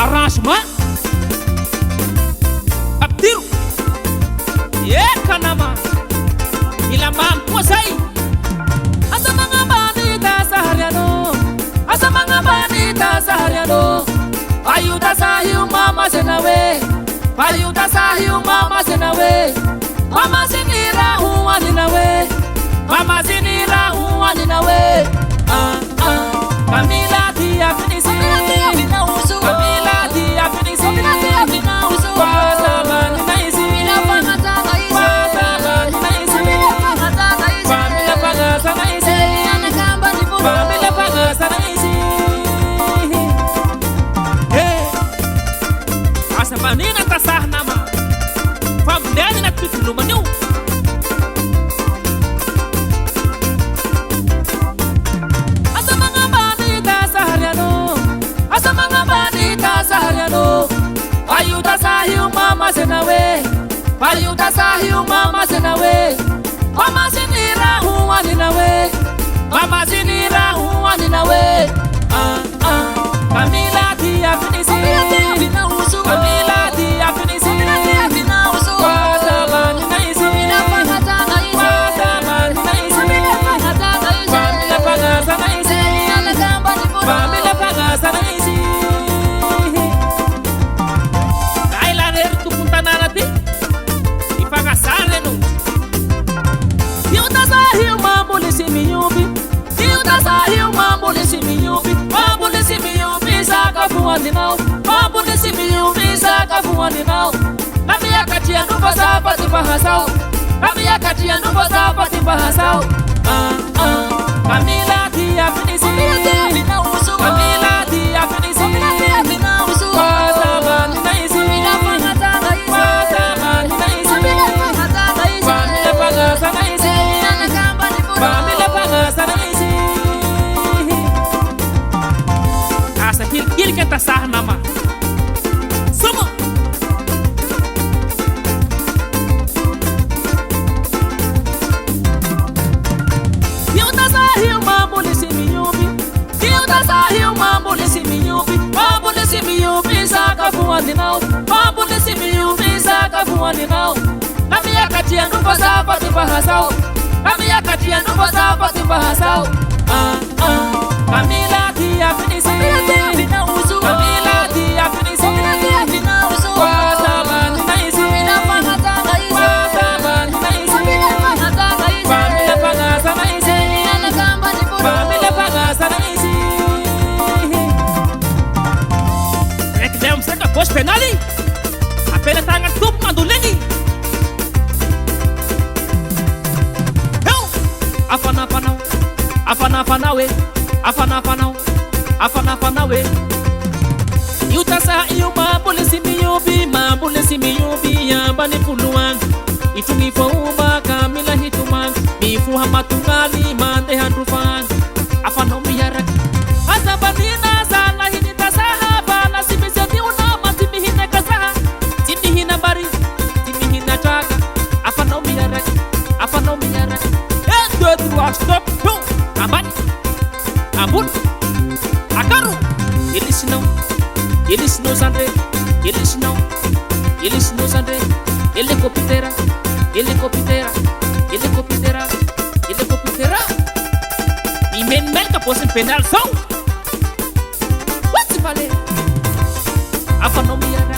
arrangement Abdiro Kanama Ilaman Posai Asa mga bandita sa Haryano Asa mga bandita sa Haryano Ayuda sa iyong mama sinawe Ayuda sa iyong mama sinawe Mama sinira huwa ninawe Mama sinira huwa ninawe Camila dia finisi Camila dia finisi Pasaba ninaisi Pasaba ninaisi Pamila pagasa naisi Pamila pagasa naisi Asa manina tasah nama Pamdani na pitulumaniu Ayuda sa iyong mama sinawe Ayuda sa iyong mama sinawe Mama sinira huwa ninawe Mama sinira huwa ninawe Camila dia finisi Camila dia finisi Pasaba ninaisi Pasaba ninaisi Pamila pagasa naisi Pamila pagasa naisi Mambo nisi miyumbi saka fuwani nao Nami ya kati ya nufa sapa tipa hasao Nami ya kati ya nufa sapa tipa hasao Camila dia finisi Camila dia finisi Pasaba ninaisi Pasaba ninaisi Pamila pagasa naisi Pamila pagasa naisi Asa kil que tá sah nama Sumo Eu da sahil mambo nesse minyubi Eu da sahil mambo nesse minyubi Mambo nesse minyubi saka fuwani nao Mambo nesse minyubi saka fuwani nao Na minha katia não passava de barrasal Na minha katia não passava de barrasal Camila dia finisi Camila dia finisi Pasaba ninaisi Pasaba ninaisi Pamila pagasa naisi Pamila pagasa naisi É que demos cerca pos penali A pena tangan tup manduleni Afana fanau Afana fanawe Afana fanau Afana fanawe Yuta sa iyo mabulesi miyubi Yambani puluan Itungi fauba kamila hituman Mifuha matungali mande handrufan Afana umiyarak Azabanina sana hinita saha Bala simizeti unama timihina kasaha Timihina bari Timihina chaka Afana umiyarak Afana umiyarak Deux, trois, stop, boum, abani, abun, akaru, eles não sandre, ele copitera, e men melka posen penal são, what's vale, afanomiara,